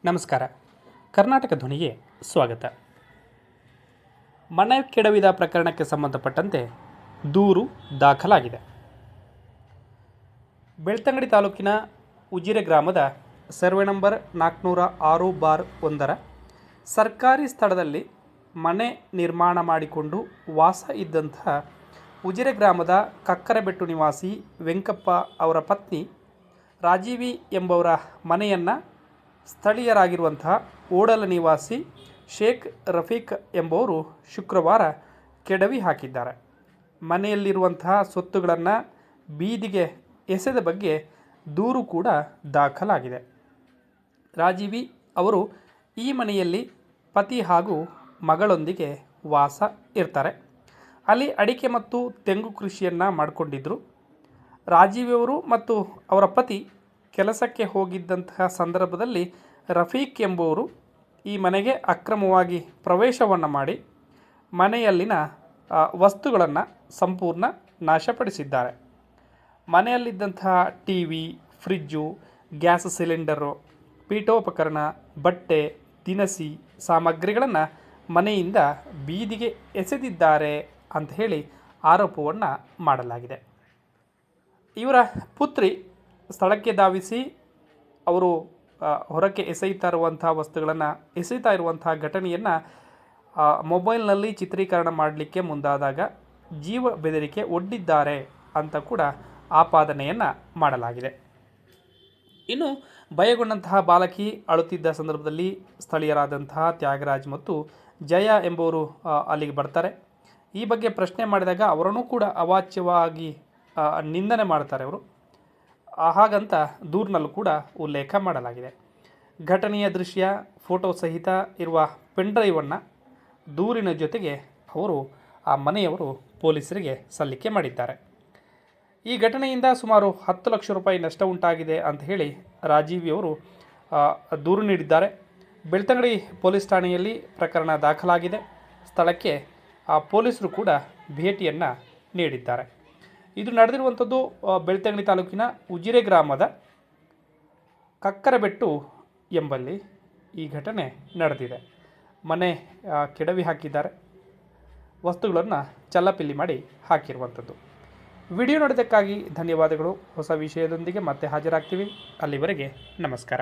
ನಮಸ್ಕಾರ. ಕರ್ನಾಟಕ ಧ್ವನಿಗೆ ಸ್ವಾಗತ. ಮನೆ ಕೆಡವಿದ ಪ್ರಕರಣಕ್ಕೆ ಸಂಬಂಧಪಟ್ಟಂತೆ ದೂರು ದಾಖಲಾಗಿದೆ. ಬೆಳ್ತಂಗಡಿ ತಾಲೂಕಿನ ಉಜಿರೆ ಗ್ರಾಮದ ಸರ್ವೆ ನಂಬರ್ 406/1 ಸರ್ಕಾರಿ ಸ್ಥಳದಲ್ಲಿ ಮನೆ ನಿರ್ಮಾಣ ಮಾಡಿಕೊಂಡು ವಾಸ ಇದ್ದಂತಹ ಉಜಿರೆ ಗ್ರಾಮದ ಕಕ್ಕರಬೆಟ್ಟು ನಿವಾಸಿ ವೆಂಕಪ್ಪ ಅವರ ಪತ್ನಿ ರಾಜೀವಿ ಎಂಬವರ ಮನೆಯನ್ನು ಸ್ಥಳೀಯರಾಗಿರುವಂತಹ ಓಡಲ ನಿವಾಸಿ ಶೇಖ್ ರಫೀಕ್ ಎಂಬುವರು ಶುಕ್ರವಾರ ಕೆಡವಿ ಹಾಕಿದ್ದಾರೆ. ಮನೆಯಲ್ಲಿರುವಂತಹ ಸೊತ್ತುಗಳನ್ನು ಬೀದಿಗೆ ಎಸೆದ ಬಗ್ಗೆ ದೂರು ಕೂಡ ದಾಖಲಾಗಿದೆ. ರಾಜೀವಿ ಅವರು ಈ ಮನೆಯಲ್ಲಿ ಪತಿ ಹಾಗೂ ಮಗಳೊಂದಿಗೆ ವಾಸ ಇರ್ತಾರೆ. ಅಲ್ಲಿ ಅಡಿಕೆ ಮತ್ತು ತೆಂಗು ಕೃಷಿಯನ್ನು ಮಾಡಿಕೊಂಡಿದ್ದರು. ರಾಜೀವಿಯವರು ಮತ್ತು ಅವರ ಪತಿ ಕೆಲಸಕ್ಕೆ ಹೋಗಿದ್ದಂತಹ ಸಂದರ್ಭದಲ್ಲಿ ರಫೀಕ್ ಎಂಬುವರು ಈ ಮನೆಗೆ ಅಕ್ರಮವಾಗಿ ಪ್ರವೇಶವನ್ನು ಮಾಡಿ ಮನೆಯಲ್ಲಿನ ವಸ್ತುಗಳನ್ನು ಸಂಪೂರ್ಣ ನಾಶಪಡಿಸಿದ್ದಾರೆ. ಮನೆಯಲ್ಲಿದ್ದಂತಹ T V, fridge, gas cylinder, ಪೀಠೋಪಕರಣ, ಬಟ್ಟೆ, ದಿನಸಿ ಸಾಮಗ್ರಿಗಳನ್ನು ಮನೆಯಿಂದ ಬೀದಿಗೆ ಎಸೆದಿದ್ದಾರೆ ಅಂತ ಹೇಳಿ ಆರೋಪವನ್ನು ಮಾಡಲಾಗಿದೆ. ಇವರ ಪುತ್ರಿ ಸ್ಥಳಕ್ಕೆ ಧಾವಿಸಿ ಅವರು ಹೊರಕ್ಕೆ ಎಸೆಯುತ್ತಾ ಇರುವಂತಹ ಘಟನೆಯನ್ನು ಮೊಬೈಲ್ನಲ್ಲಿ ಚಿತ್ರೀಕರಣ ಮಾಡಲಿಕ್ಕೆ ಮುಂದಾದಾಗ ಜೀವ ಬೆದರಿಕೆ ಒಡ್ಡಿದ್ದಾರೆ ಅಂತ ಕೂಡ ಆಪಾದನೆಯನ್ನು ಮಾಡಲಾಗಿದೆ. ಇನ್ನು ಭಯಗೊಂಡಂತಹ ಬಾಲಕಿ ಅಳುತ್ತಿದ್ದ ಸಂದರ್ಭದಲ್ಲಿ ಸ್ಥಳೀಯರಾದಂತಹ ತ್ಯಾಗರಾಜ್ ಮತ್ತು ಜಯ ಎಂಬುವರು ಅಲ್ಲಿಗೆ ಬರ್ತಾರೆ. ಈ ಬಗ್ಗೆ ಪ್ರಶ್ನೆ ಮಾಡಿದಾಗ ಅವರನ್ನು ಕೂಡ ಅವಾಚ್ಯವಾಗಿ ನಿಂದನೆ ಮಾಡ್ತಾರೆ ಅವರು. ಹಾಗಂತ ದೂರಿನಲ್ಲೂ ಕೂಡ ಉಲ್ಲೇಖ ಮಾಡಲಾಗಿದೆ. ಘಟನೆಯ ದೃಶ್ಯ, ಫೋಟೋ ಸಹಿತ ಇರುವ ಪೆನ್ಡ್ರೈವನ್ನು ದೂರಿನ ಜೊತೆಗೆ ಆ ಮನೆಯವರು ಪೊಲೀಸರಿಗೆ ಸಲ್ಲಿಕೆ ಮಾಡಿದ್ದಾರೆ. ಈ ಘಟನೆಯಿಂದ ಸುಮಾರು 10 ಲಕ್ಷ ರೂಪಾಯಿ ನಷ್ಟ ಉಂಟಾಗಿದೆ ಅಂತ ಹೇಳಿ ರಾಜೀವಿಯವರು ದೂರು ನೀಡಿದ್ದಾರೆ. ಬೆಳ್ತಂಗಡಿ ಪೊಲೀಸ್ ಠಾಣೆಯಲ್ಲಿ ಪ್ರಕರಣ ದಾಖಲಾಗಿದೆ. ಸ್ಥಳಕ್ಕೆ ಪೊಲೀಸರು ಕೂಡ ಭೇಟಿಯನ್ನು ನೀಡಿದ್ದಾರೆ. ಇದು ನಡೆದಿರುವಂಥದ್ದು ಬೆಳ್ತಂಗಡಿ ತಾಲೂಕಿನ ಉಜಿರೆ ಗ್ರಾಮದ ಕಕ್ಕರಬೆಟ್ಟು ಎಂಬಲ್ಲಿ ಈ ಘಟನೆ ನಡೆದಿದೆ. ಮನೆ ಕೆಡವಿ ಹಾಕಿದ್ದಾರೆ, ವಸ್ತುಗಳನ್ನು ಚಲ್ಲಪಿಲ್ಲಿ ಮಾಡಿ ಹಾಕಿರುವಂಥದ್ದು. ವಿಡಿಯೋ ನೋಡಿದ್ದಕ್ಕಾಗಿ ಧನ್ಯವಾದಗಳು. ಹೊಸ ವಿಷಯದೊಂದಿಗೆ ಮತ್ತೆ ಹಾಜರಾಗ್ತೀವಿ. ಅಲ್ಲಿವರೆಗೆ ನಮಸ್ಕಾರ.